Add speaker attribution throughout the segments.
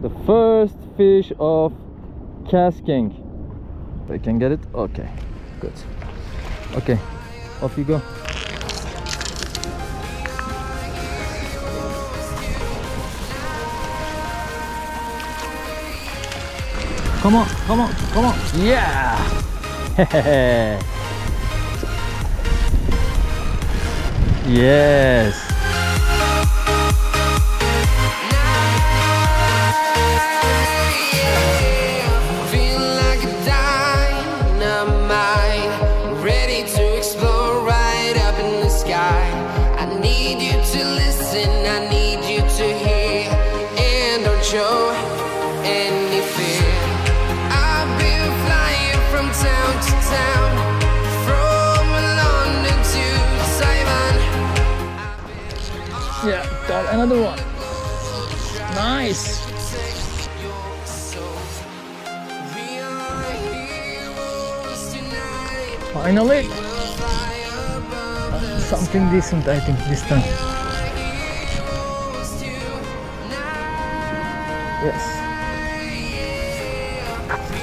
Speaker 1: The first fish of KASTKING. I can get it? Okay, good. Okay, off you go. Come on, come on, come on. Yeah! Yes! Yeah, got another one. Nice. Finally, something decent, I think, this time. Yes.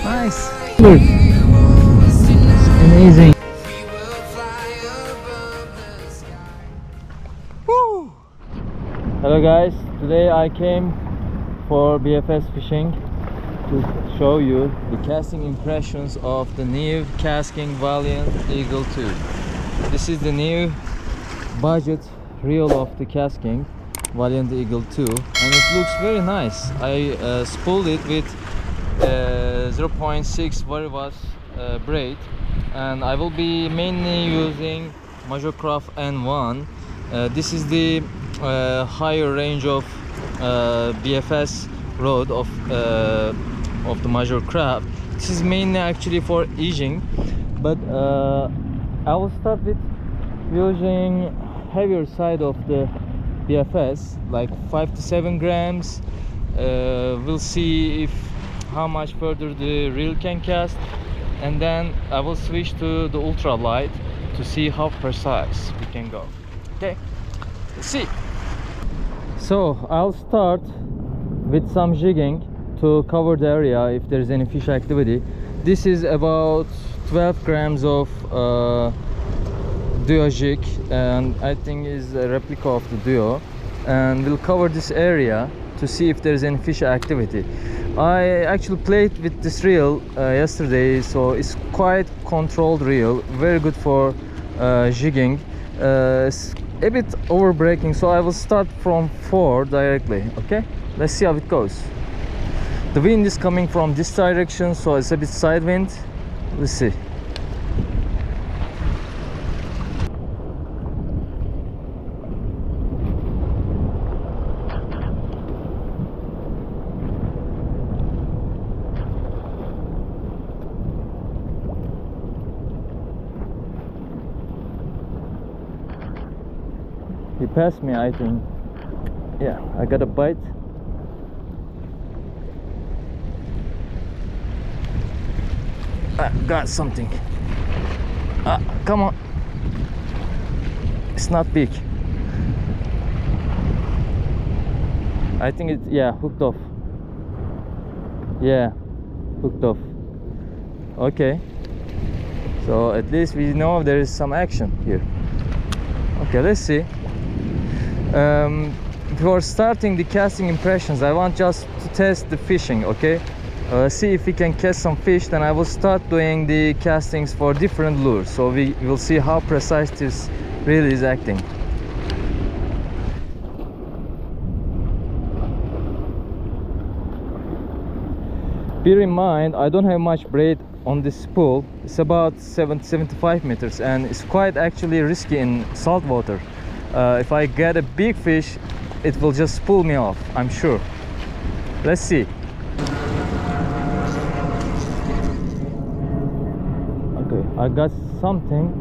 Speaker 1: Nice. Look. Amazing. Woo. Hello guys, today I came for BFS fishing to show you the casting impressions of the new KASTKING Valiant Eagle II. This is the new budget reel of the KASTKING Valiant Eagle II, and it looks very nice. I spooled it with 0.6 Varivas braid, and I will be mainly using Majorcraft N1. This is the higher range of BFS rod of the Majorcraft. This is mainly actually for edging, but I will start with using heavier side of the BFS, like 5 to 7 grams. We'll see if how much further the reel can cast, and then I will switch to the ultralight to see how precise we can go. Okay, let's see. So I'll start with some jigging to cover the area if there's any fish activity. This is about 12 grams of Duo jig, and I think is a replica of the Duo, and we'll cover this area to see if there's any fish activity. I actually played with this reel yesterday, so it's quite controlled reel, very good for jigging. It's a bit over breaking, so I will start from 4 directly. Okay, let's see how it goes. The wind is coming from this direction, so it's a bit side wind. Let's see. He passed me, I think. Yeah, I got a bite. I got something. Come on. It's not big. I think it, yeah, hooked off. Yeah, hooked off. Okay. So at least we know there is some action here. Okay, let's see. Before starting the casting impressions, I want just to test the fishing. Okay, see if we can catch some fish, then I will start doing the castings for different lures, so we will see how precise this really is acting. Bear in mind, I don't have much braid on this spool. It's about 75 meters, and it's quite actually risky in salt water. If I get a big fish, it will just pull me off, I'm sure. Let's see. Okay, I got something.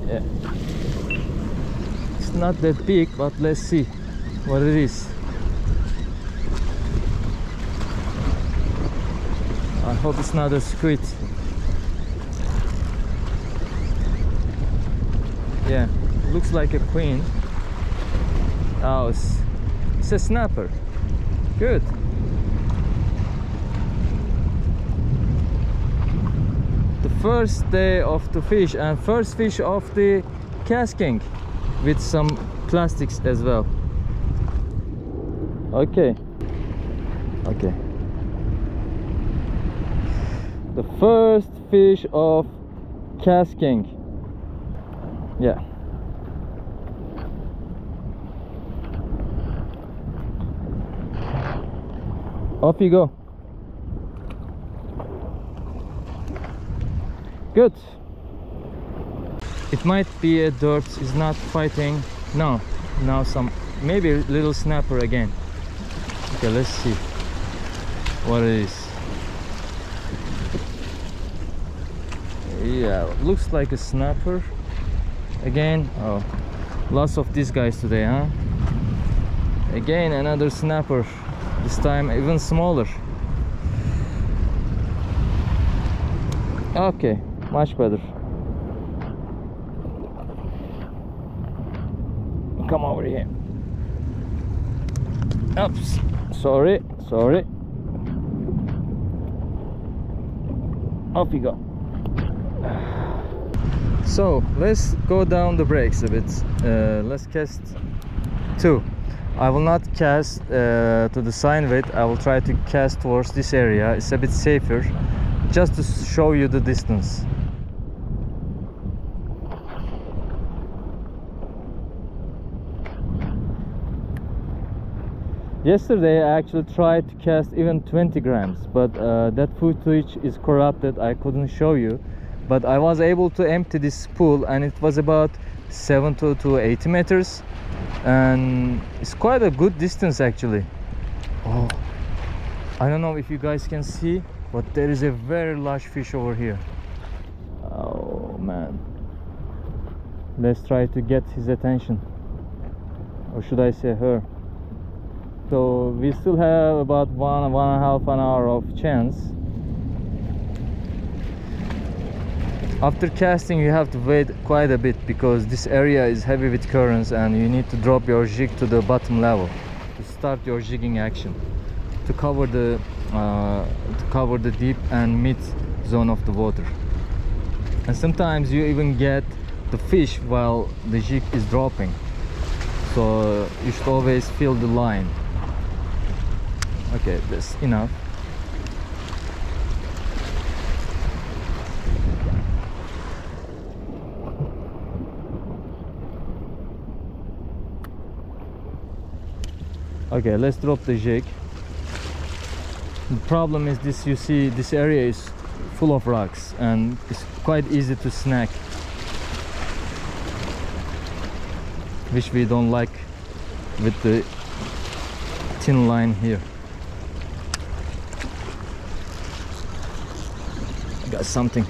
Speaker 1: Yeah. It's not that big, but let's see what it is. I hope it's not a squid. Yeah, looks like a queen. Oh, it's a snapper. Good. The first day of the fish and first fish of the casking with some plastics as well. Okay. Okay. The first fish of casking. Yeah. Off you go. Good. It might be a dirt, is not fighting. No, now some, maybe a little snapper again. Okay, let's see what it is. Yeah, looks like a snapper again. Oh, lots of these guys today, huh? Again another snapper, this time even smaller. Okay, much better. Come over here. Oops, sorry. Off you go. So let's go down the brakes a bit. Let's cast 2. I will not cast to the sign weight. I will try to cast towards this area. It's a bit safer, just to show you the distance. Yesterday I actually tried to cast even 20 grams, but that footage is corrupted. I couldn't show you, but I was able to empty this pool, and it was about 70 to 80 meters, and it's quite a good distance actually. Oh, I don't know if you guys can see, but there is a very large fish over here. Oh man, let's try to get his attention, or should I say her. So we still have about one and a half an hour of chance. After casting you have to wait quite a bit, because this area is heavy with currents and you need to drop your jig to the bottom level to start your jigging action, to cover the deep and mid zone of the water. And sometimes you even get the fish while the jig is dropping, so you should always feel the line. Okay, that's enough. Okay, let's drop the jig. The problem is this, you see this area is full of rocks and it's quite easy to snag, which we don't like with the thin line here. Got something.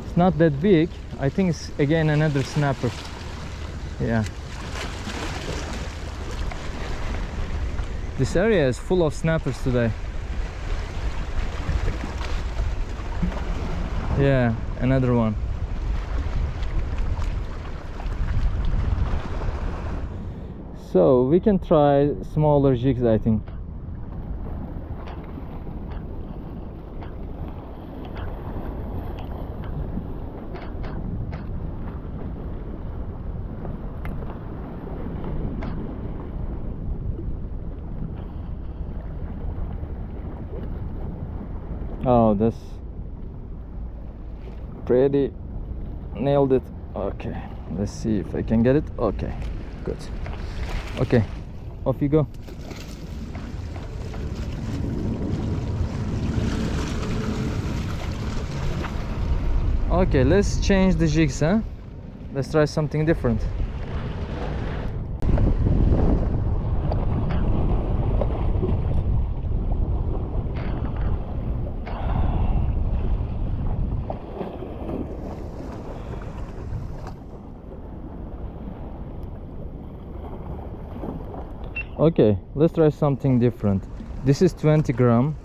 Speaker 1: It's not that big. I think it's again another snapper. Yeah, this area is full of snappers today. Yeah, another one. So we can try smaller jigs, I think. Oh, that's pretty, nailed it. Okay, let's see if I can get it. Okay, good. Okay, off you go. Okay, let's change the jigs, huh? Let's try something different. Okay, let's try something different. This is 20 gram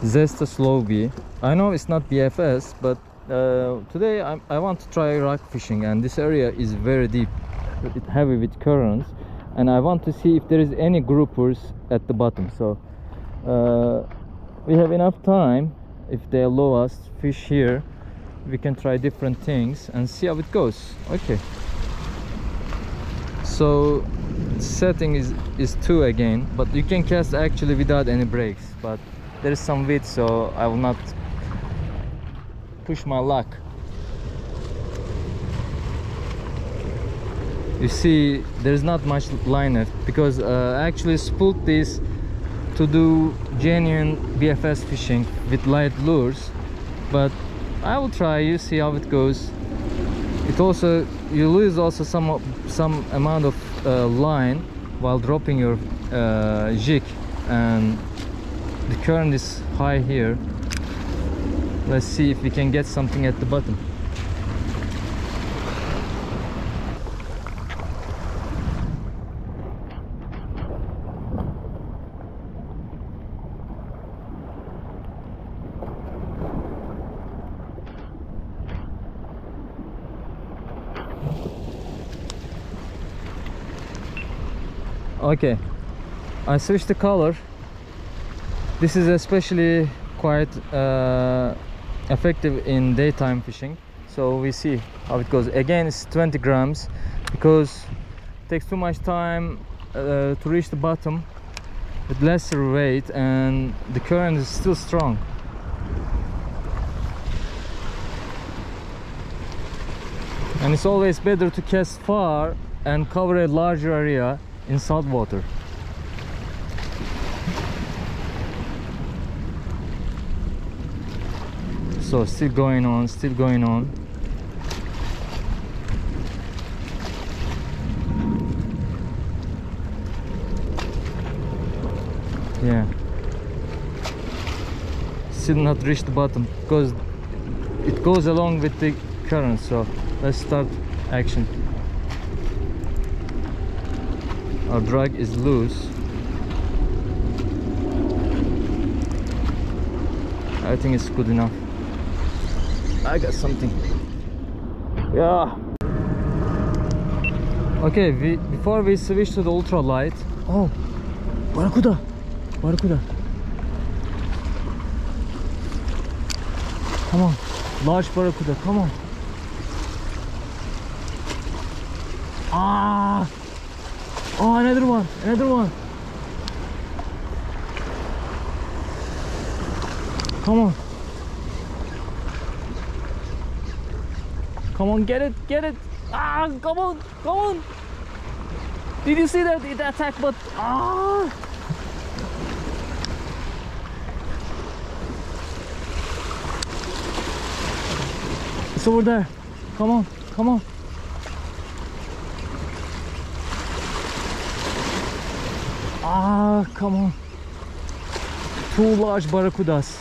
Speaker 1: Zesta Slow B. I know it's not BFS, but Today I want to try rock fishing, and this area is very deep, heavy with currents, and I want to see if there is any groupers at the bottom. So we have enough time. If they allow us to fish here, we can try different things and see how it goes. Okay, so setting is 2 again, but you can cast actually without any brakes, but there is some width, so I will not push my luck. You see, there's not much line left, because I actually spooled this to do genuine BFS fishing with light lures, but I will try. You see how it goes. It also, you lose also some amount of line while dropping your jig, and the current is high here. Let's see if we can get something at the bottom. Okay, I switched the color. This is especially quite effective in daytime fishing, so we see how it goes. Again, it's 20 grams because it takes too much time to reach the bottom with lesser weight, and the current is still strong. And it's always better to cast far and cover a larger area in salt water. So still going on, still going on. Yeah, still not reached the bottom because it goes along with the current. So let's start action. Our drag is loose. I think it's good enough. I got something. Yeah. Okay, before we switch to the ultralight. Oh, barracuda, barracuda. Come on, large barracuda. Come on. Ah. Oh, another one, another one. Come on. Come on, get it, get it. Ah, come on, come on. Did you see that? It attacked, but ah. It's over there. Come on, come on. Ah, come on. 2 large barracudas.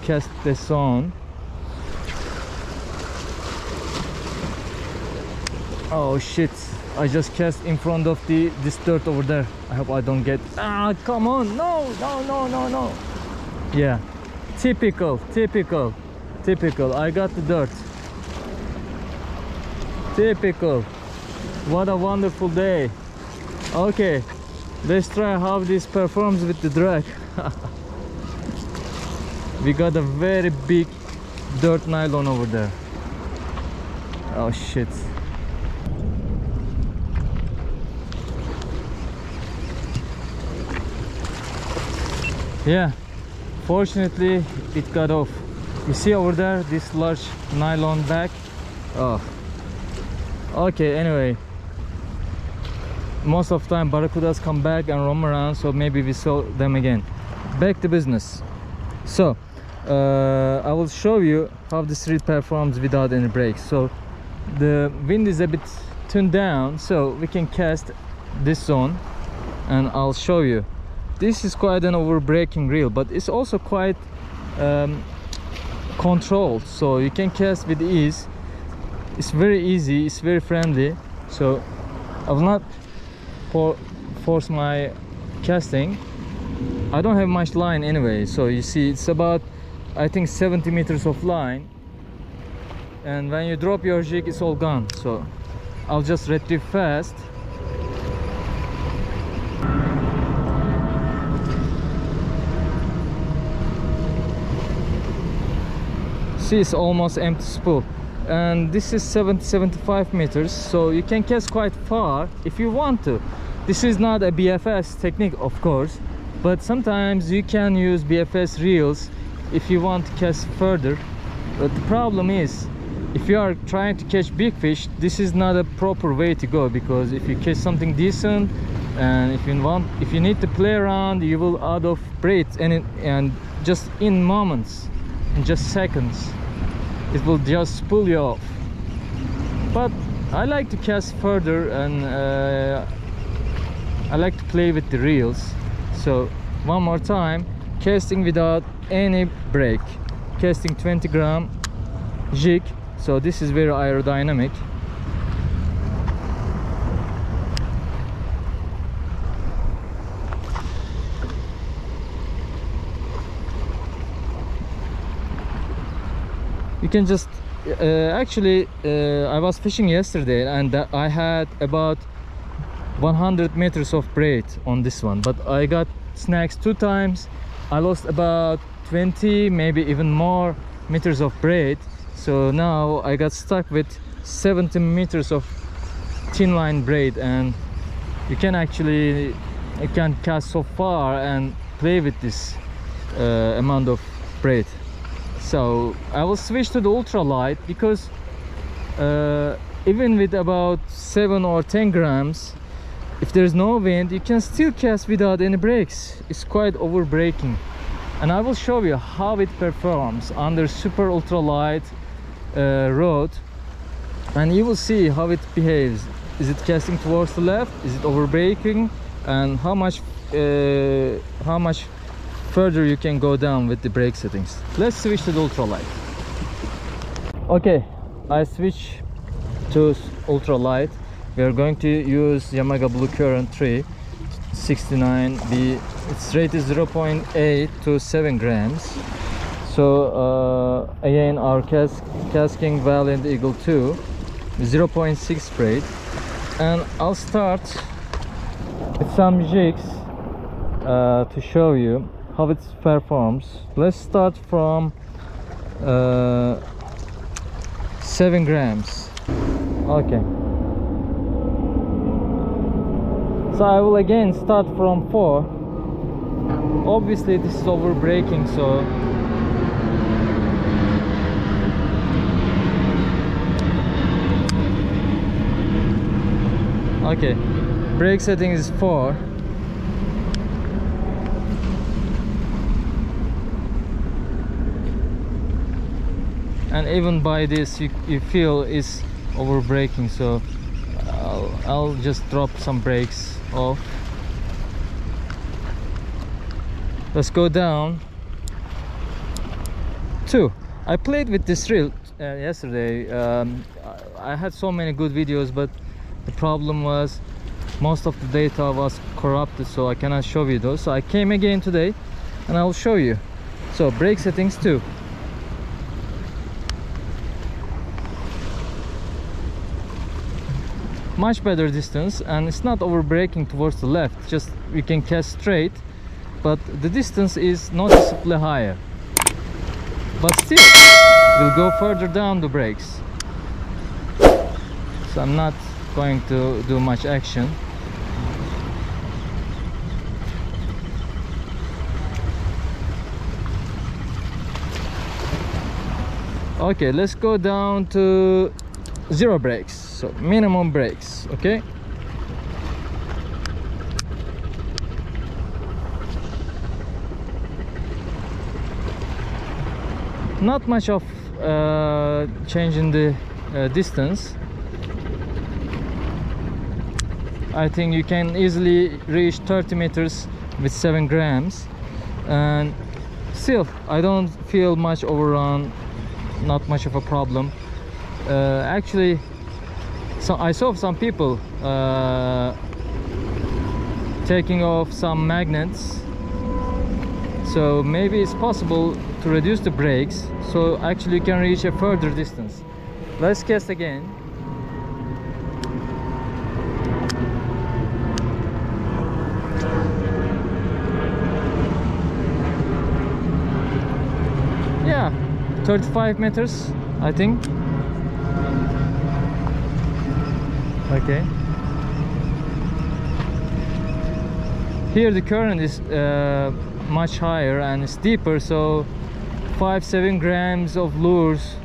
Speaker 1: Cast this on. Oh shit, I just cast in front of this dirt over there. I hope I don't get. Ah, come on. No, no, no, no, no. Yeah, typical, typical, typical. I got the dirt. Typical. What a wonderful day. Okay, let's try how this performs with the drag. We got a very big dirt nylon over there. Oh shit. Yeah, fortunately it got off. You see over there this large nylon bag. Oh, okay. Anyway, most of the time barracudas come back and roam around, so maybe we saw them again. Back to business. So I will show you how this reel performs without any brakes. So the wind is a bit tuned down, so we can cast this zone, and I'll show you. This is quite an over braking reel, but it's also quite controlled, so you can cast with ease. It's very easy, it's very friendly, so I will not force my casting. I don't have much line anyway, so you see it's about, I think, 70 meters of line, and when you drop your jig it's all gone. So I'll just retrieve fast. See, it's almost empty spool, and this is 70-75 meters, so you can cast quite far if you want to. This is not a BFS technique, of course, but sometimes you can use BFS reels if you want to cast further. But the problem is, if you are trying to catch big fish, this is not a proper way to go, because if you catch something decent and if you need to play around, you will out of braid, and just in moments, in just seconds, it will just pull you off. But I like to cast further, and I like to play with the reels. So one more time, casting without any break, casting 20 gram jig. So this is very aerodynamic. You can just actually I was fishing yesterday, and I had about 100 meters of braid on this one, but I got snags 2 times. I lost about 20, maybe even more meters of braid. So now I got stuck with 70 meters of thin line braid, and you can cast so far and play with this amount of braid. So I will switch to the ultralight, because even with about 7 or 10 grams, if there's no wind, you can still cast without any breaks. It's quite over breaking, and I will show you how it performs under super ultralight rod, and you will see how it behaves. Is it casting towards the left? Is it over breaking? And how much further you can go down with the brake settings. Let's switch to the ultralight. Okay, I switch to ultralight. We are going to use Yamaga Bluecurrent 3 69B. Its rate is 0.8 to 7 grams. So again, our KASTKING Valiant Eagle II 0.6 braid, and I'll start with some jigs to show you how it performs. Let's start from 7 grams. Okay, so I will again start from 4. Obviously this is over breaking, so okay, brake setting is 4. And even by this you feel it's over braking, so I'll just drop some brakes off. Let's go down 2. I played with this reel yesterday. I had so many good videos, but the problem was most of the data was corrupted, so I cannot show you those. So I came again today and I'll show you. So brake settings 2. Much better distance, and it's not over braking towards the left, just we can cast straight, but the distance is noticeably higher. But still we'll go further down the brakes, so I'm not going to do much action. Okay, let's go down to 0 brakes, so minimum brakes. Okay, not much of change in the distance. I think you can easily reach 30 meters with 7 grams, and still I don't feel much overrun, not much of a problem. Actually, so I saw some people taking off some magnets, so maybe it's possible to reduce the brakes, so actually you can reach a further distance. Let's cast again. Yeah, 35 meters I think. Okay. Here the current is much higher and it's deeper, so 5-7 grams of lures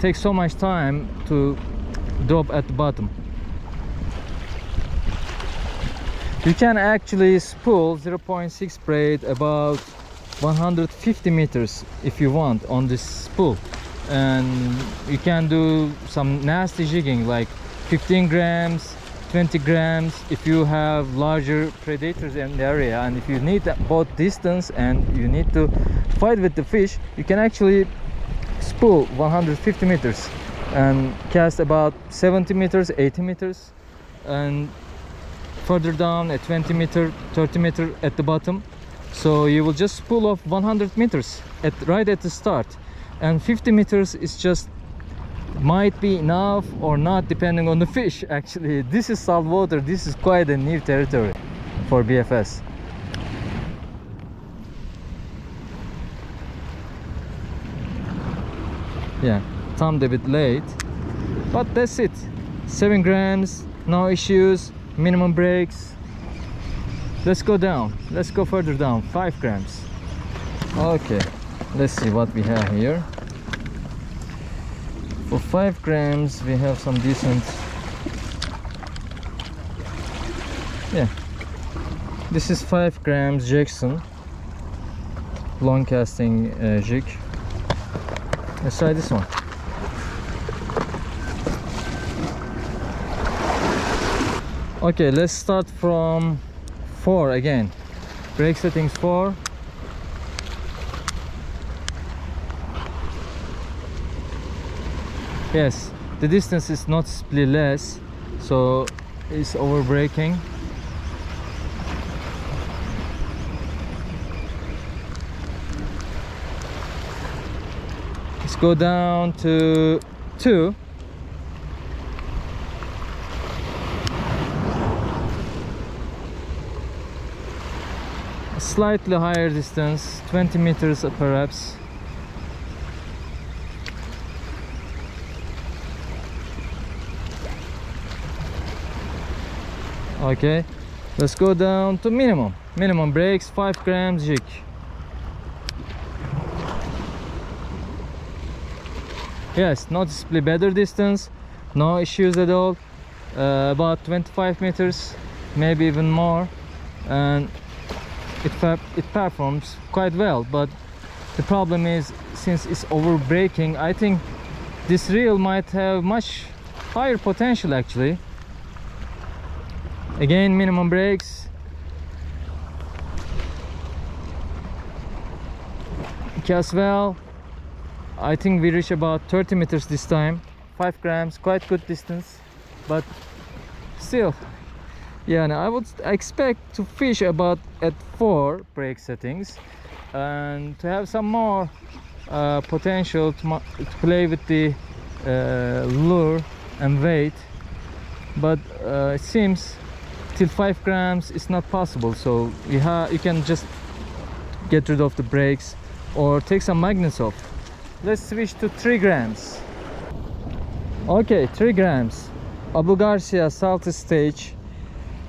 Speaker 1: takes so much time to drop at the bottom. You can actually spool 0.6 braid about 150 meters if you want on this spool, and you can do some nasty jigging like 15 grams, 20 grams if you have larger predators in the area, and if you need both distance and you need to fight with the fish, you can actually spool 150 meters and cast about 70 meters, 80 meters, and further down at 20 meter, 30 meter at the bottom. So you will just spool off 100 meters right at the start, and 50 meters is just might be enough or not depending on the fish. Actually, this is salt water, this is quite a new territory for BFS. Yeah, timed a bit late, but that's it. 7 grams, no issues, minimum brakes. Let's go down, let's go further down. 5 grams. Okay, let's see what we have here. For 5 grams we have some decent, yeah, this is 5 grams Jackson long casting jig. Let's try this one. Okay, let's start from 4 again. Brake settings 4. Yes, the distance is noticeably less, so it's over braking. Let's go down to 2. A slightly higher distance, 20 meters perhaps. Okay, let's go down to minimum brakes, 5 grams jig. Yes, noticeably better distance, no issues at all. About 25 meters, maybe even more, and it performs quite well. But the problem is, since it's over braking, I think this reel might have much higher potential actually. Again, minimum brakes. Cast well. I think we reach about 30 meters this time. 5 grams, quite good distance, but still, yeah, I would expect to fish about at 4 brake settings and to have some more potential to play with the lure and weight, but it seems till 5 grams is not possible. So you can just get rid of the brakes or take some magnets off. Let's switch to 3 grams. Okay, 3 grams Abu Garcia salty stage,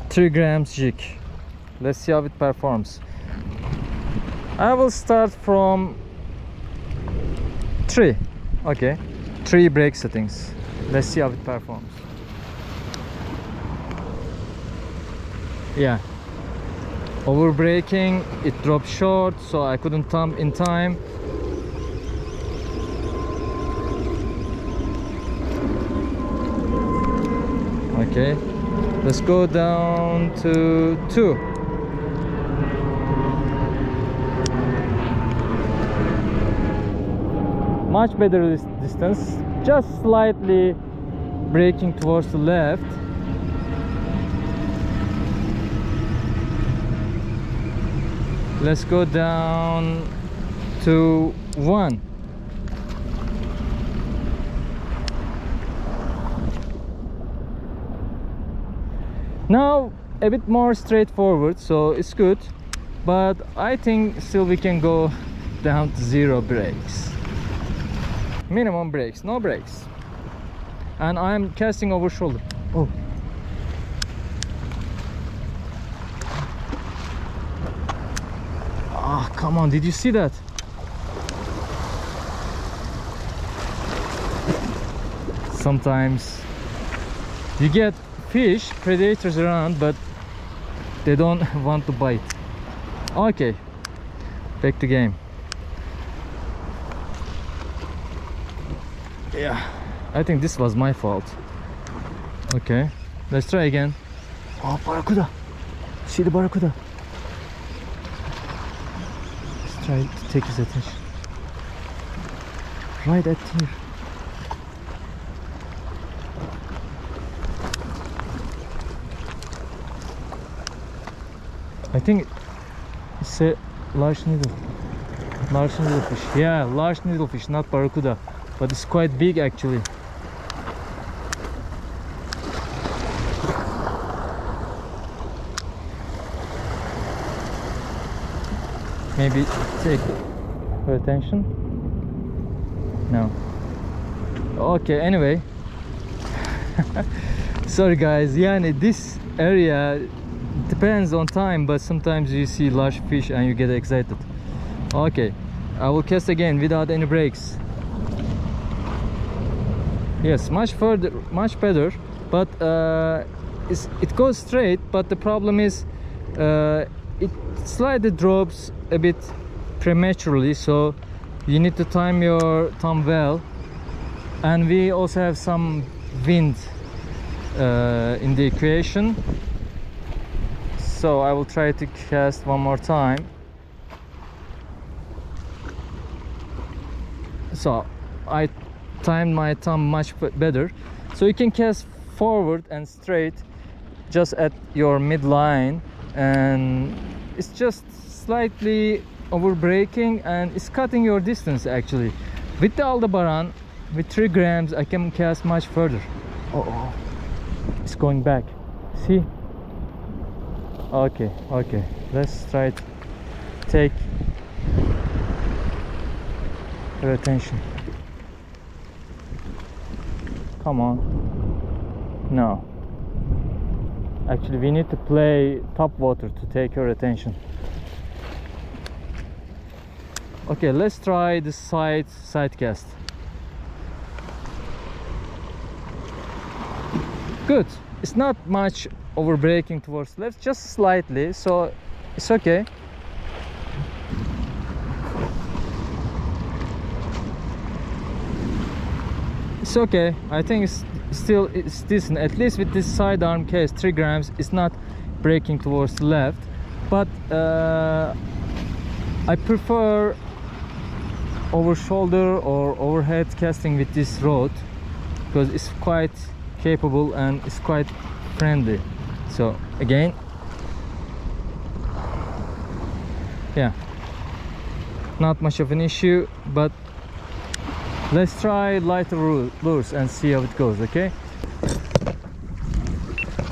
Speaker 1: 3 grams jig. Let's see how it performs. I will start from 3. Okay, 3 brake settings. Let's see how it performs. Yeah, over braking, it dropped short, so I couldn't thumb in time. Okay, let's go down to 2. Much better distance, just slightly braking towards the left. Let's go down to 1. Now a bit more straightforward, so it's good, but I think still we can go down to 0 brakes, minimum brakes, no brakes. And I'm casting over shoulder. Oh, ah, come on, did you see that? Sometimes you get fish, predators around, but they don't want to bite. Okay, back to game. Yeah, I think this was my fault. Okay, let's try again. Oh, barracuda. See the barracuda. Let's try to take his attention. Right at here. I think it's a large needlefish. Yeah, large needlefish, not barracuda, but it's quite big actually. Maybe take her attention. No. Okay, anyway. Sorry guys, yani this area depends on time, but sometimes you see large fish and you get excited. Okay, I will cast again without any brakes. Yes, much further, much better, but it goes straight, but the problem is it slightly drops a bit prematurely, so you need to time your thumb well. And we also have some wind in the equation, so I will try to cast one more time. So I timed my thumb much better, so you can cast forward and straight just at your midline, and it's just slightly over braking and it's cutting your distance actually. With the Aldebaran, with 3 grams, I can cast much further. Oh, it's going back. See? Okay, let's try to take her attention. Come on. No, actually we need to play top water to take her attention. Okay, let's try the side cast. Good. It's not much over braking towards left, just slightly, so it's okay. It's okay. I think it's decent. At least with this sidearm case, 3 grams, it's not braking towards the left. But I prefer over shoulder or overhead casting with this rod because it's quite capable and it's quite friendly. So again, yeah, not much of an issue, but let's try lighter lures and see how it goes.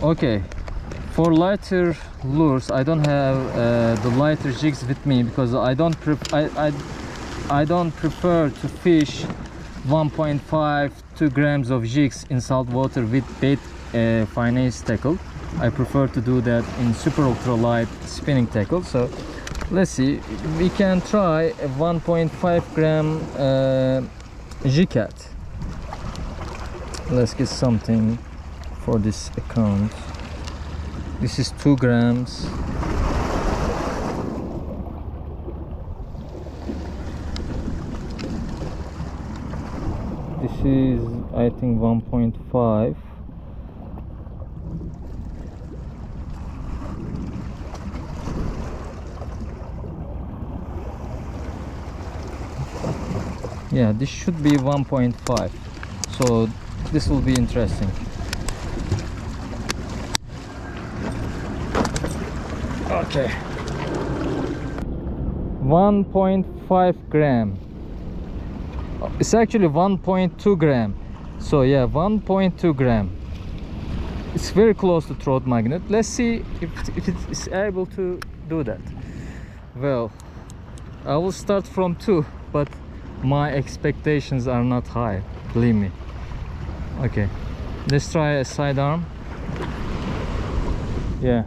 Speaker 1: Okay, for lighter lures I don't have the lighter jigs with me because I don't prefer to fish 1.5-2 grams of jigs in salt water with bait finesse tackle. I prefer to do that in super ultra light spinning tackle. So let's see, we can try a 1.5 gram jighead. Let's get something for this account. This is 2 grams. This is, I think, 1.5. Yeah, this should be 1.5, so this will be interesting. Okay. 1.5 gram. It's actually 1.2 gram. So yeah, 1.2 gram. It's very close to throat magnet. Let's see if it is able to do that. Well, I will start from 2, but my expectations are not high, believe me. Okay, let's try a sidearm. Yeah,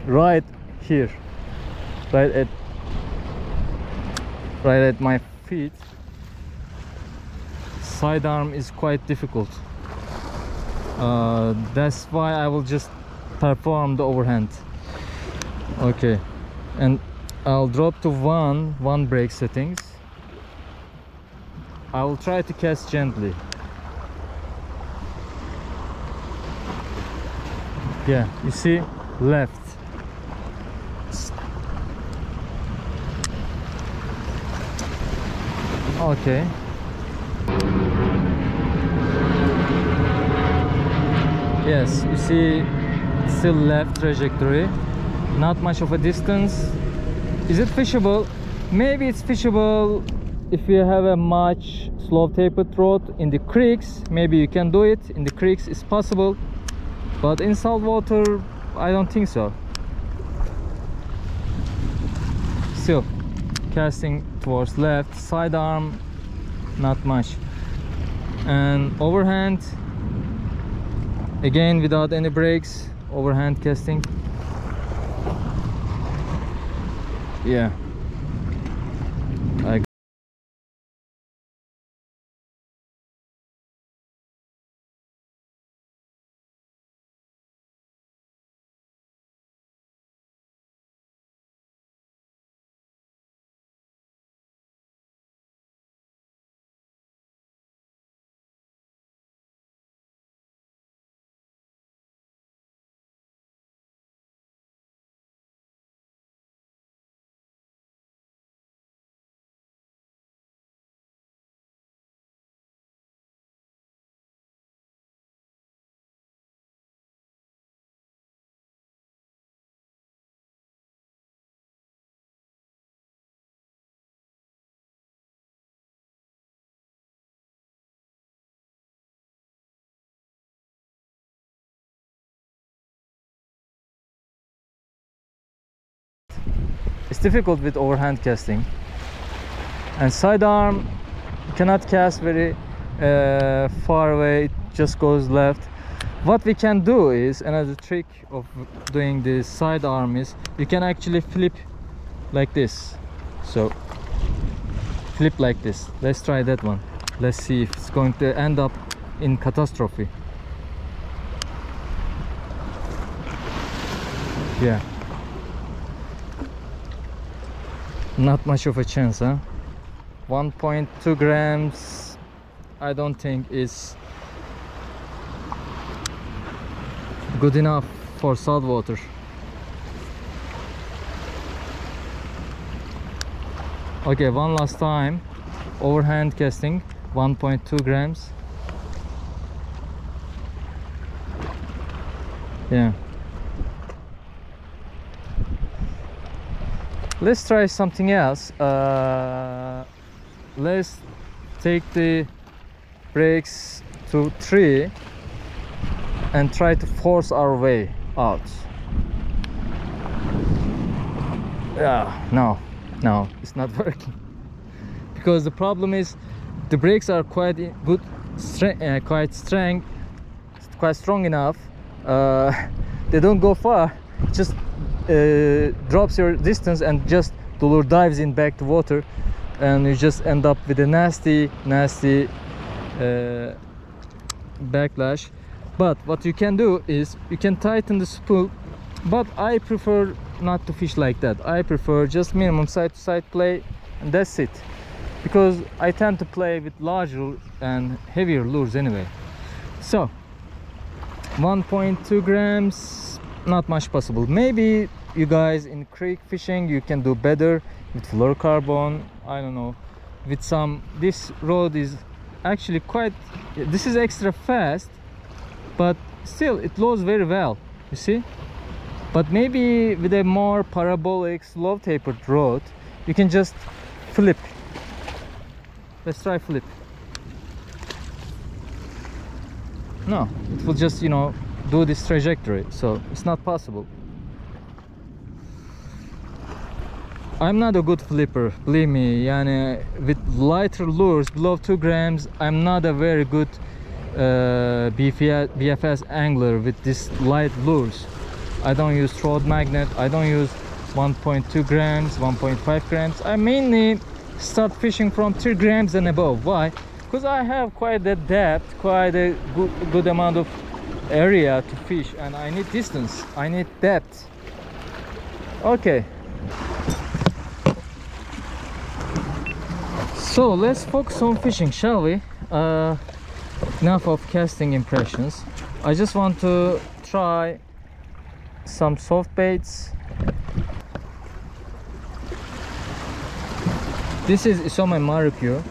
Speaker 1: right here, right at my feet. Sidearm is quite difficult. That's why I will just perform the overhand. Okay, and I'll drop to one brake settings. I will try to cast gently. Yeah, you see, left. Okay. Yes, you see, still left trajectory. Not much of a distance. Is it fishable? Maybe it's fishable if you have a much slow tapered throat in the creeks. Maybe you can do it. In the creeks it's possible, but in salt water I don't think so. Still casting towards left. Sidearm, not much. And overhand, again without any brakes, overhand casting. Yeah, it's difficult with overhand casting. And sidearm cannot cast very far away, it just goes left. What we can do is, another trick of doing the sidearm is, you can actually flip like this. So flip like this. Let's try that one. Let's see if it's going to end up in catastrophe. Yeah, not much of a chance, huh? 1.2 grams, I don't think is good enough for salt water. Okay, one last time. Overhand casting, 1.2 grams. Yeah. Let's try something else. Let's take the brakes to 3 and try to force our way out. Yeah, no, it's not working. Because the problem is the brakes are quite good, quite strong enough. They don't go far, just drops your distance and just the lure dives in back to water, and you just end up with a nasty backlash. But what you can do is you can tighten the spool, but I prefer not to fish like that. I prefer just minimum side to side play, and that's it, because I tend to play with larger and heavier lures anyway. So 1.2 grams, not much possible. Maybe you guys in creek fishing, you can do better with fluorocarbon, I don't know, with some. This rod is actually quite, this is extra fast, but still it loads very well, you see. But maybe with a more parabolic, slow tapered rod, you can just flip. Let's try flip. No, it will just, you know, do this trajectory, so it's not possible. I'm not a good flipper, believe me. Yani, with lighter lures below 2 grams, I'm not a very good BFS angler with this light lures. I don't use rod magnet, I don't use 1.2 grams, 1.5 grams. I mainly start fishing from 3 grams and above. Why? Because I have quite a depth, quite a good amount of area to fish, and I need distance, I need depth. Okay. So let's focus on fishing, shall we? Enough of casting impressions. I just want to try some soft baits. This is Isome Marukyu.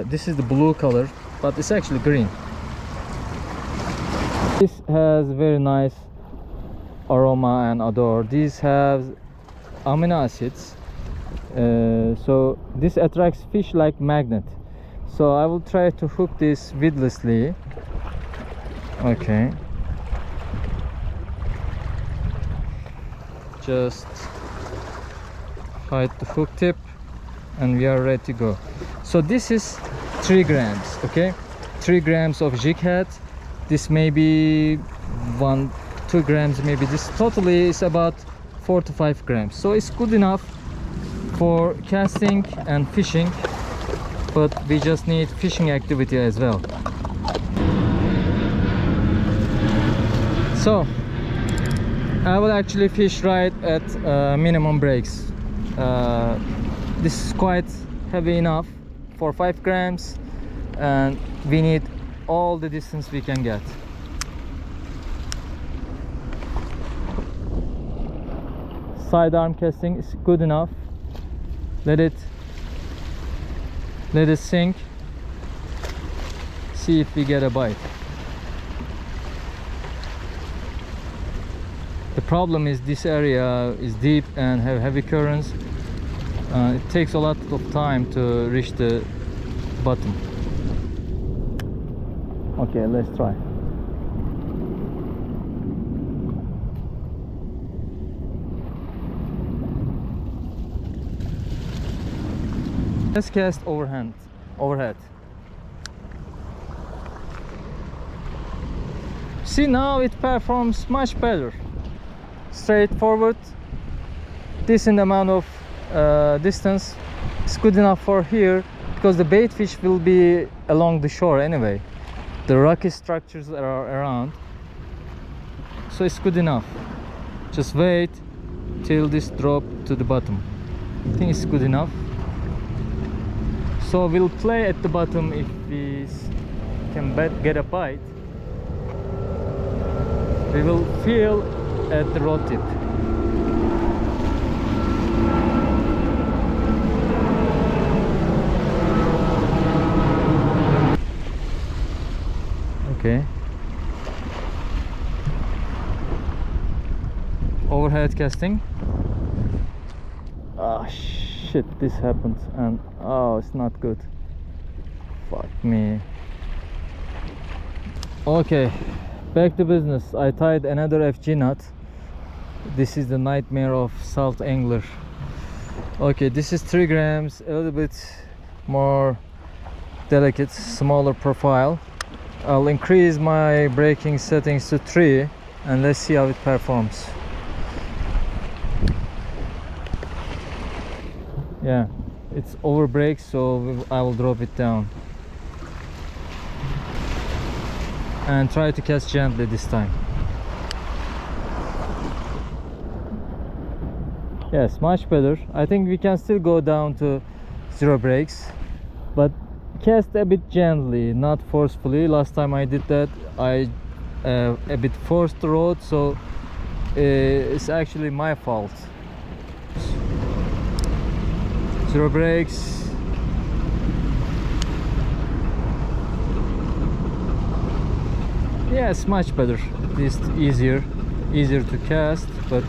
Speaker 1: This is the blue color, but it's actually green. This has very nice aroma and odor. These have amino acids. So this attracts fish like magnet. So I will try to hook this weedlessly. Okay. Just hide the hook tip and we are ready to go. So this is 3 grams, okay? 3 grams of jig head. This may be 2 grams, maybe this totally is about 4 to 5 grams. So it's good enough for casting and fishing, but we just need fishing activity as well. So I will actually fish right at minimum breaks. This is quite heavy enough for 5 grams, and we need all the distance we can get. Sidearm casting is good enough. Let it sink. See if we get a bite. The problem is this area is deep and have heavy currents. It takes a lot of time to reach the bottom. Okay, let's try. Let's cast overhead. See, now it performs much better. Straightforward, decent amount of distance. It's good enough for here because the bait fish will be along the shore anyway. The rocky structures are around, so it's good enough. Just wait till this drop to the bottom. I think it's good enough. So we'll play at the bottom if we can get a bite. We will feel at the rod tip. Okay. Overhead casting. Ah, shit, this happened, and oh, it's not good. Fuck me. Okay, back to business. I tied another FG knot. This is the nightmare of salt angler. Okay, this is 3 grams, a little bit more delicate, smaller profile. I'll increase my braking settings to 3 and let's see how it performs. Yeah, it's over brake, so I will drop it down and try to cast gently this time. Yes, much better. I think we can still go down to 0 brakes, but cast a bit gently, not forcefully. Last time I did that, I a bit forced the rod, so it's actually my fault. 0 brakes. Yes, much better, at least easier. easier to cast, but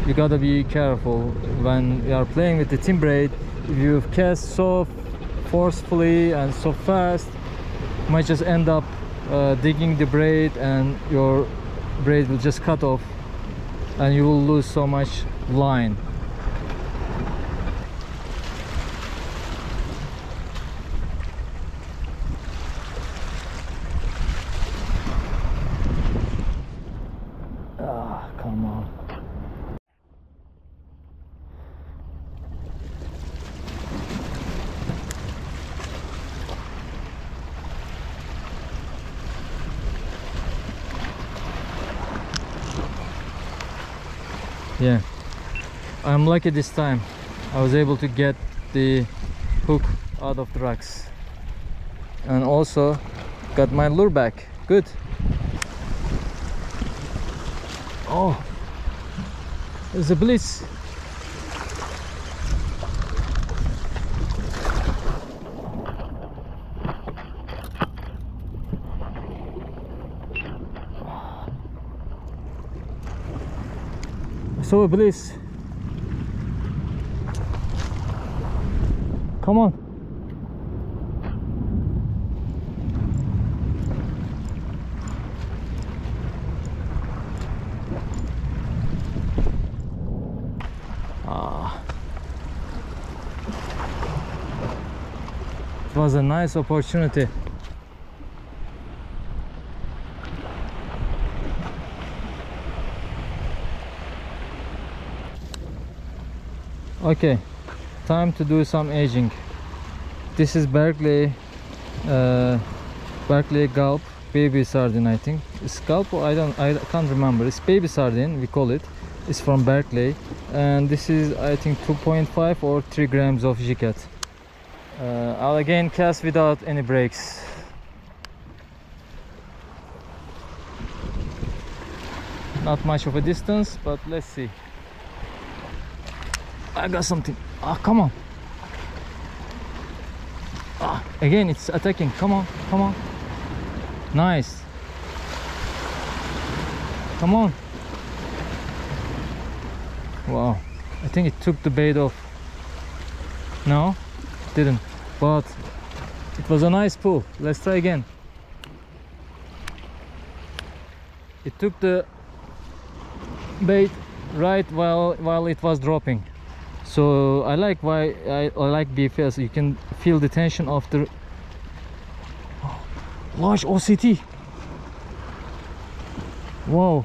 Speaker 1: you gotta be careful when you are playing with the thin braid. If you cast so forcefully and so fast, you might just end up digging the braid, and your braid will just cut off and you will lose so much line. Come on. Yeah, I'm lucky this time. I was able to get the hook out of the rocks, and also got my lure back. Good. Oh, there's a BLITZ. I saw a BLITZ. Come on. It was a nice opportunity. Okay, time to do some aging. This is Berkley Gulp baby sardine. I think it's Gulp, or I can't remember. It's baby sardine, we call it. It's from Berkley, and this is, I think, 2.5 or 3 grams of jighead. I'll again cast without any brakes. Not much of a distance, but let's see. I got something. Ah, come on. Ah, again it's attacking. Come on, come on. Nice. Come on. Wow, I think it took the bait off. No, it didn't, but it was a nice pull. Let's try again. It took the bait right while it was dropping. So I like why I like BFS. You can feel the tension of the large OCT. Whoa,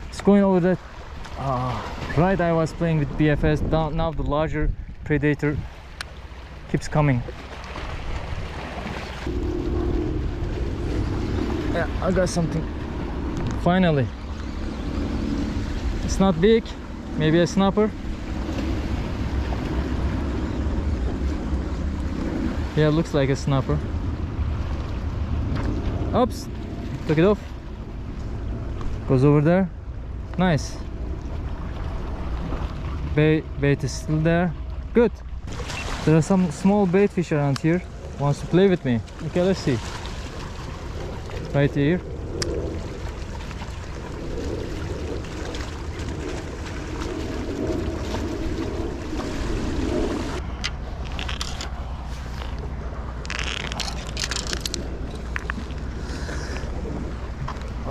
Speaker 1: it's going over that. Right, I was playing with BFS. Now the larger predator keeps coming. Yeah, I got something. Finally. It's not big, maybe a snapper. Yeah, looks like a snapper. Oops, took it off. Goes over there. Nice. Bait is still there. Good. There are some small bait fish around here. Wants to play with me. Okay, let's see. Right here.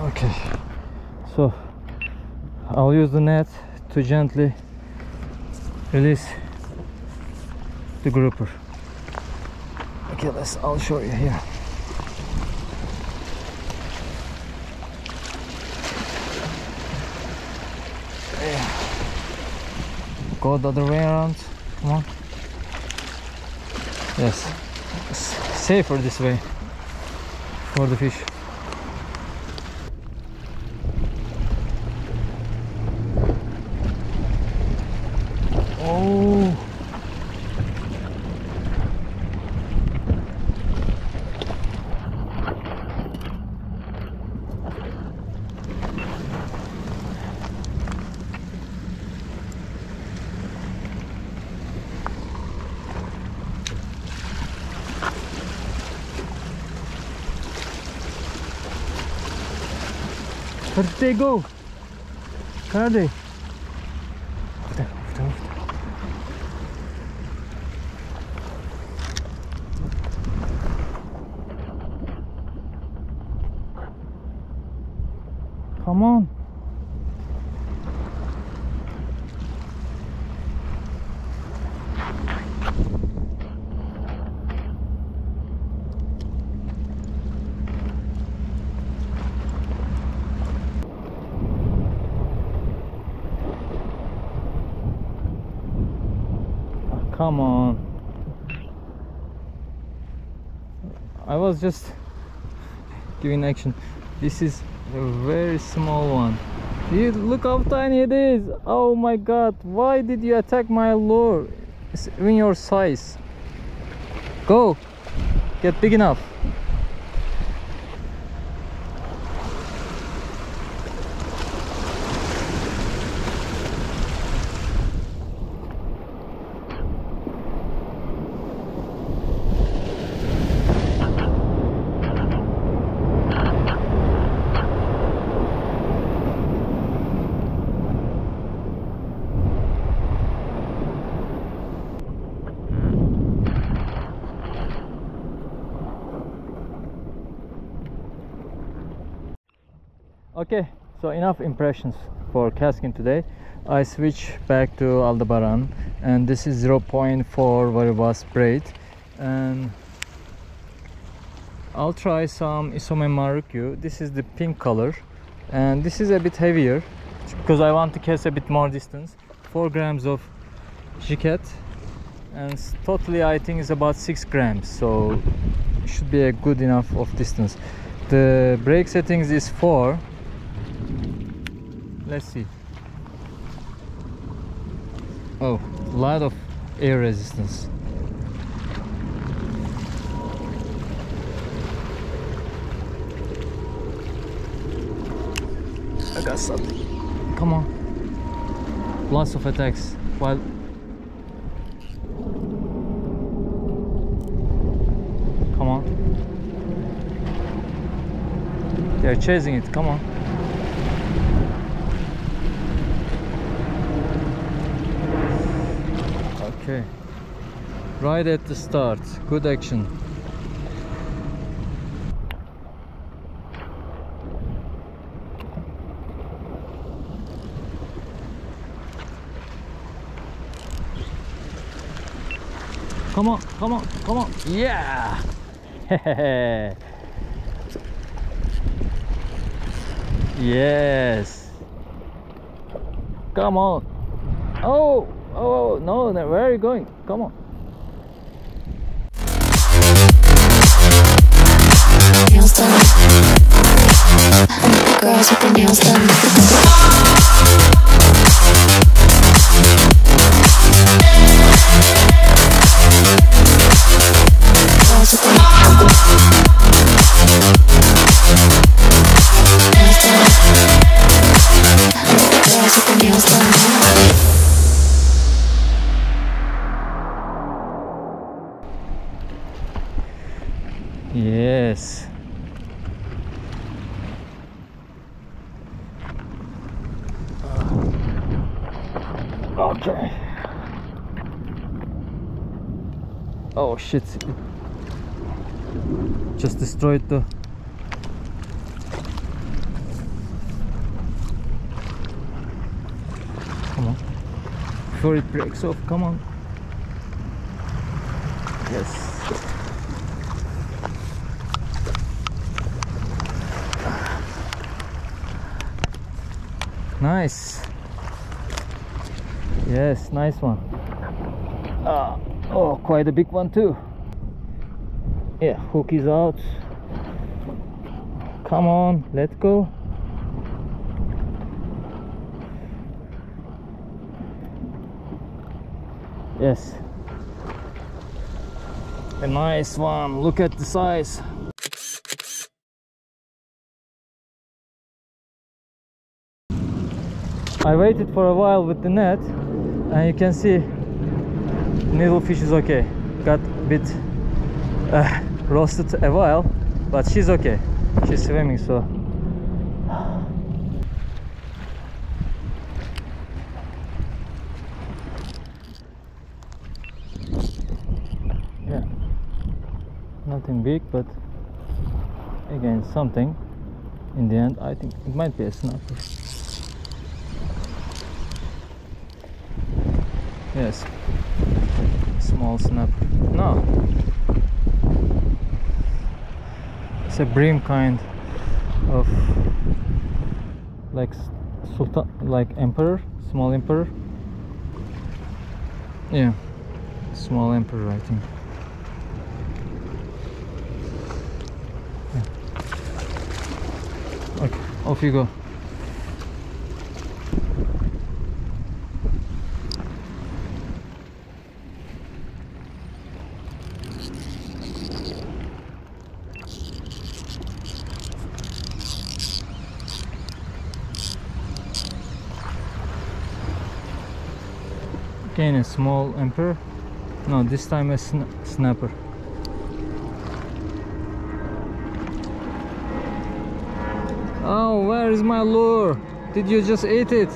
Speaker 1: Okay, so I'll use the net to gently release the grouper. Okay, I'll show you here. Yeah. Go the other way around. Come on. Yes, it's safer this way for the fish. Oh, Where did they go? Where are they? Come on. Come on. I was just giving action. This is a very small one. You look how tiny it is. Oh my god, why did you attack my lure? It's in your size. Go, get big enough. Okay, so enough impressions for casting today. I switch back to Aldebaran, and this is 0.4 Varivas braid, and I'll try some Isome Marukyu. This is the pink color, and this is a bit heavier because I want to cast a bit more distance. 4 grams of jighead, and totally I think is about 6 grams, so it should be a good enough of distance. The brake settings is 4. Let's see. Oh, a lot of air resistance. I got something. Come on. Lots of attacks. While come on. They're chasing it. Come on. Okay, right at the start, good action. Come on, come on, come on, yeah! Yes! Come on! Oh! Oh no, where are you going? Come on.
Speaker 2: Nails done. Girls with their nails done. Girls with their nails done. Girls with their nails done.
Speaker 1: Yes. Okay. Oh shit. It just destroyed the... Come on. Before it breaks off, come on. Yes. Nice. Yes, nice one. Oh, quite a big one too. Yeah, hook is out. Come on, let go. Yes. A nice one. Look at the size. I waited for a while with the net, and you can see needlefish is okay. Got a bit roasted a while, but she's okay. She's swimming, so nothing big, but again something. In the end, I think it might be a snapper. Yes, small snapper. No, it's a bream kind of, like sultan, like emperor, small emperor. Yeah, small emperor, I think. Yeah. Okay, off you go. Again a small emperor. No, this time a snapper. Oh, where is my lure? Did you just eat it?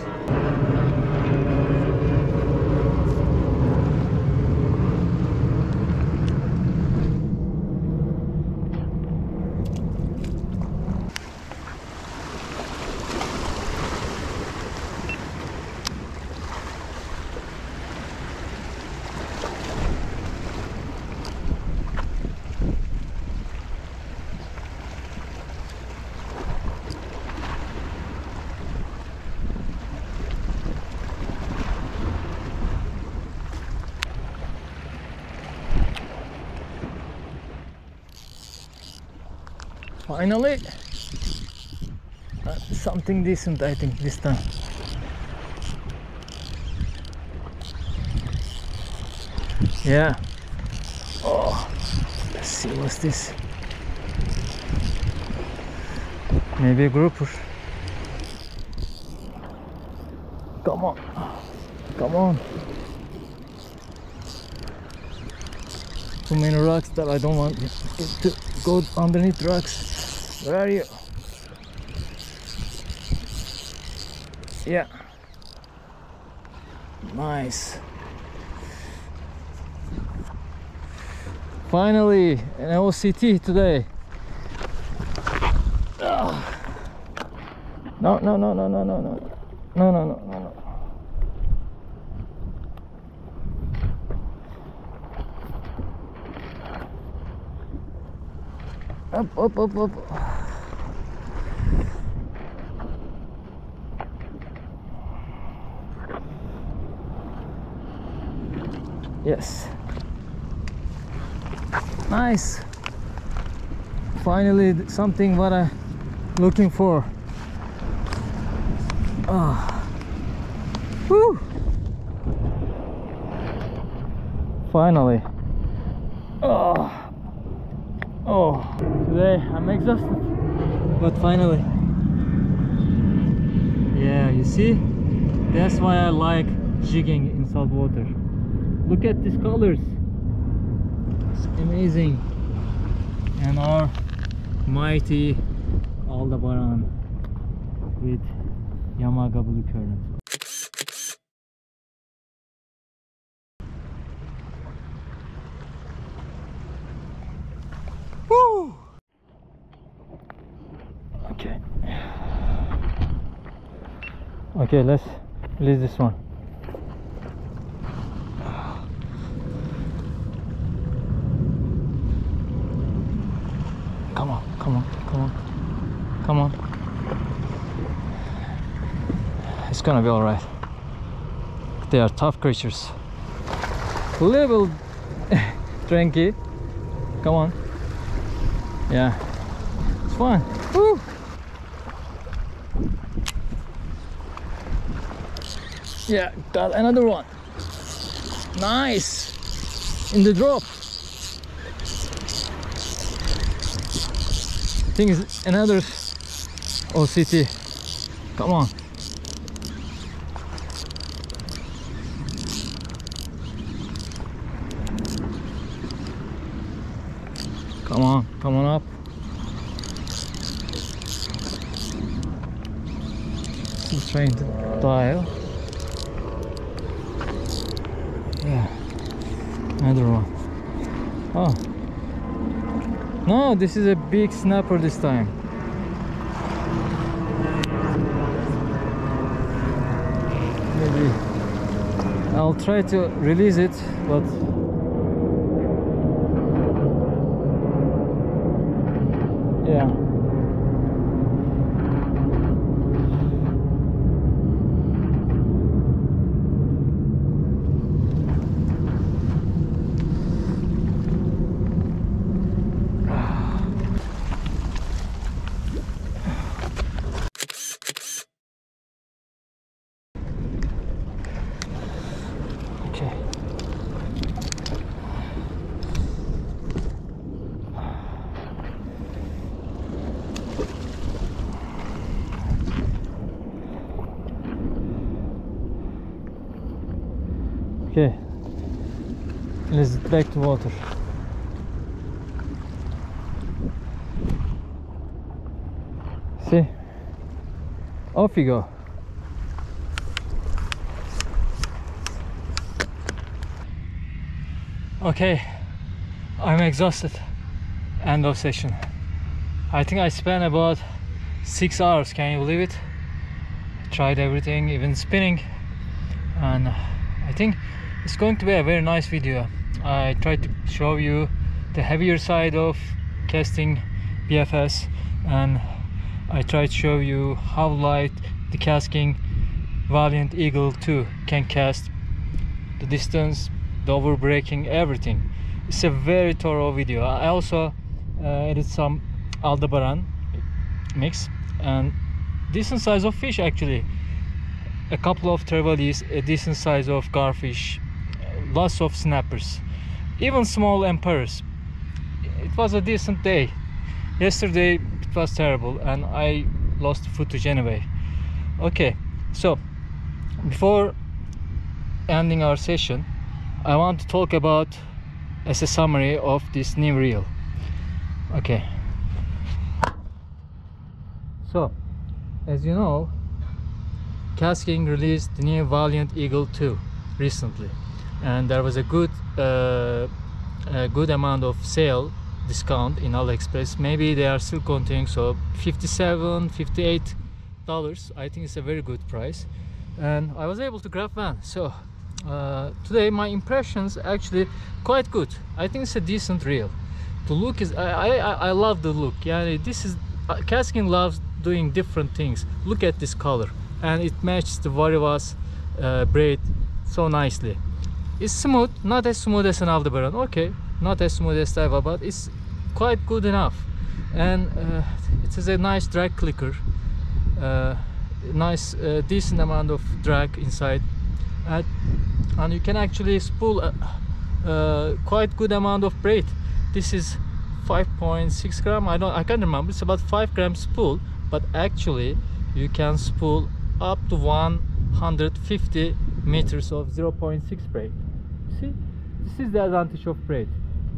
Speaker 1: Finally, something decent, I think, this time. Yeah. Oh, let's see, what's this? Maybe a grouper. Come on, come on. Too many rocks that I don't want it to go underneath rocks. Where are you? Yeah. Nice. Finally, an OCT today. No, no, no, no, no, no, no. No, no, no, no, no. Up, up, up, up. Yes. Nice. Finally, something what I'm looking for. Ah. Woo. Finally. Oh. Oh, today I'm exhausted, but finally. Yeah, you see, that's why I like jigging in salt water. Look at these colors, it's amazing. And our mighty Aldebaran with Yamaga Bluecurrent. Woo! Okay. Okay, let's release this one. Come on, come on, come on, come on. It's gonna be all right. They are tough creatures. A little tranky. Come on. Yeah, it's fun. Woo! Yeah, got another one. Nice! In the drop. I think it's another OCT. Come on. Come on, come on up. Still trying to dial. Yeah, another one. Oh, No, this is a big snapper this time. Maybe I'll try to release it, but yeah. Okay. Okay, let's get back to water. See, off you go. Okay, I'm exhausted. End of session. I think I spent about 6 hours, can you believe it? Tried everything, even spinning, and I think it's going to be a very nice video. I tried to show you the heavier side of casting BFS, and I tried to show you how light the KASTKING Valiant Eagle II can cast, the distance, the overbreaking, everything. It's a very thorough video. I also added some Aldebaran mix and decent size of fish, actually. A couple of trevallies, a decent size of garfish, lots of snappers, even small emperors. It was a decent day. Yesterday it was terrible and I lost footage anyway. Okay, so before ending our session, I want to talk about as a summary of this new reel. Okay, so as you know, KASTKING released the new Valiant Eagle II recently, and there was a good amount of sale discount in AliExpress. Maybe they are still continuing, so $57–58. I think it's a very good price, and I was able to grab one. So today my impressions actually quite good. I think it's a decent reel. The look is I love the look. Yeah, this is KASTKING loves doing different things. Look at this color, and it matches the Varivas braid so nicely. It's smooth, not as smooth as an Aldebaran, okay, not as smooth as Taiva, but it's quite good enough. And it has a nice drag clicker, nice decent amount of drag inside, and you can actually spool quite good amount of braid. This is 5.6 gram. I can't remember. It's about 5 grams spool, but actually you can spool up to 150 meters of 0.6 braid. See, this is the advantage of braid.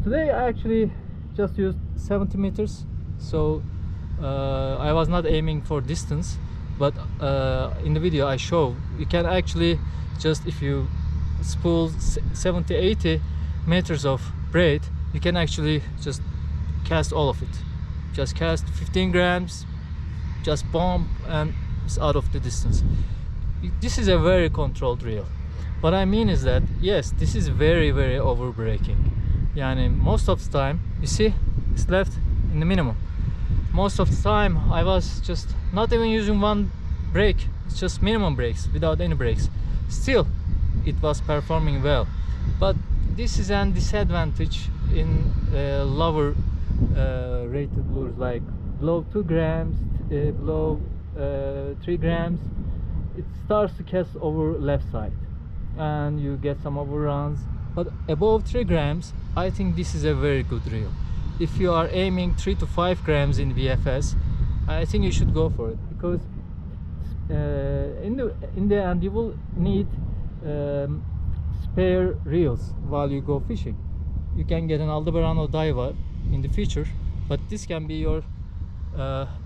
Speaker 1: Today I actually just used 70 meters, so I was not aiming for distance, but in the video I show you can actually just, if you spool 70–80 meters of braid, you can actually just cast all of it. Just cast 15 grams, just bump, and it's out of the distance. This is a very controlled reel. What I mean is that yes, this is very overbreaking. Yani most of the time, you see, it's left in the minimum. Most of the time I was just not even using one brake. It's just minimum brakes without any brakes. Still it was performing well. But this is a disadvantage in lower rated lures, like below 2 grams, below 3 grams. It starts to cast over left side and you get some overruns. But above 3 grams, I think this is a very good reel. If you are aiming 3 to 5 grams in VFS, I think you should go for it, because in the end you will need spare reels while you go fishing. You can get an Aldebaran or Diver in the future, but this can be your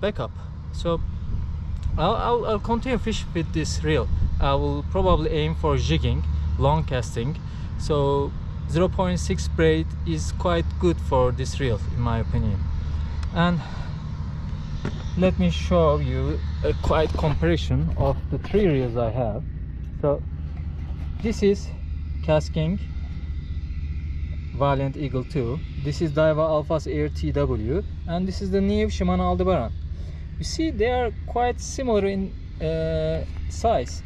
Speaker 1: backup. So I'll continue fish with this reel. I will probably aim for jigging, long casting. So 0.6 braid is quite good for this reel in my opinion. And let me show you a quite comparison of the 3 reels I have. So this is KASTKING Valiant Eagle II. This is Daiwa Alphas Air TW, and this is the new Shimano Aldebaran. You see, they are quite similar in size.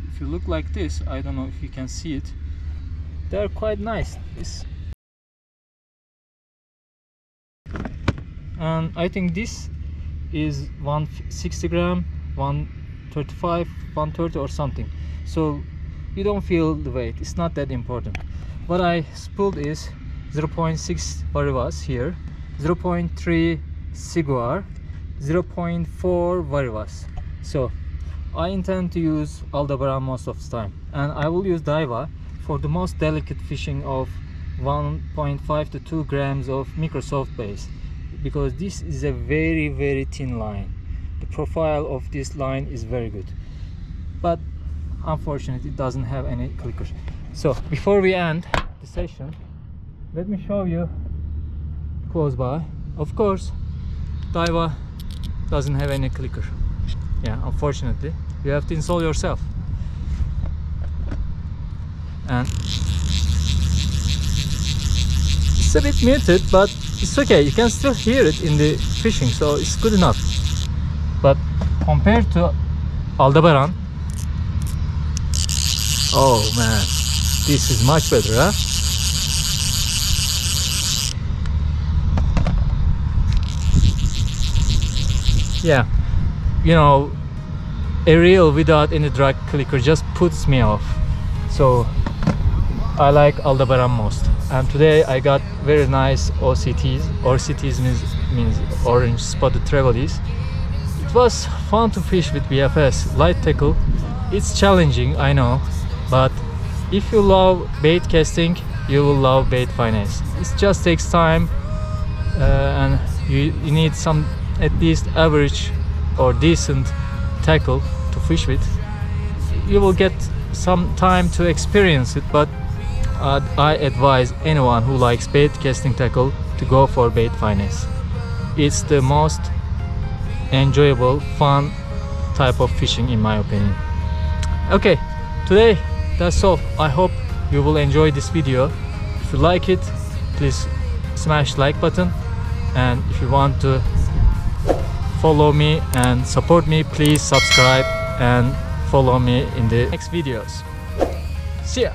Speaker 1: If you look like this, I don't know if you can see it, they are quite nice. And I think this is 160 gram, 135, 130 or something, so you don't feel the weight. It's not that important. What I spooled is 0.6 Varivas here, 0.3 Siguar, 0.4 Varivas. So I intend to use Aldebaran most of the time, and I will use Daiwa for the most delicate fishing of 1.5 to 2 grams of microsoft base, because this is a very thin line. The profile of this line is very good, but unfortunately it doesn't have any clickers. So before we end the session, let me show you close by. Of course, Daiwa doesn't have any clicker. Yeah, unfortunately you have to install yourself. And it's a bit muted, but it's okay, you can still hear it in the fishing, so it's good enough. But compared to Aldebaran, oh man, this is much better, huh? Yeah, you know, a reel without any drag clicker just puts me off, so I like Aldebaran most. And today I got very nice OCTs. OCTs means orange spotted trevallies. It was fun to fish with BFS light tackle. It's challenging, I know, but if you love bait casting, you will love bait finance. It just takes time, and you need some at least average or decent tackle to fish with. You will get some time to experience it, but I advise anyone who likes bait casting tackle to go for bait finance. It's the most enjoyable, fun type of fishing in my opinion. Okay, today that's all. I hope you will enjoy this video. If you like it, please smash like button, and if you want to follow me and support me, please subscribe and follow me in the next videos. See ya.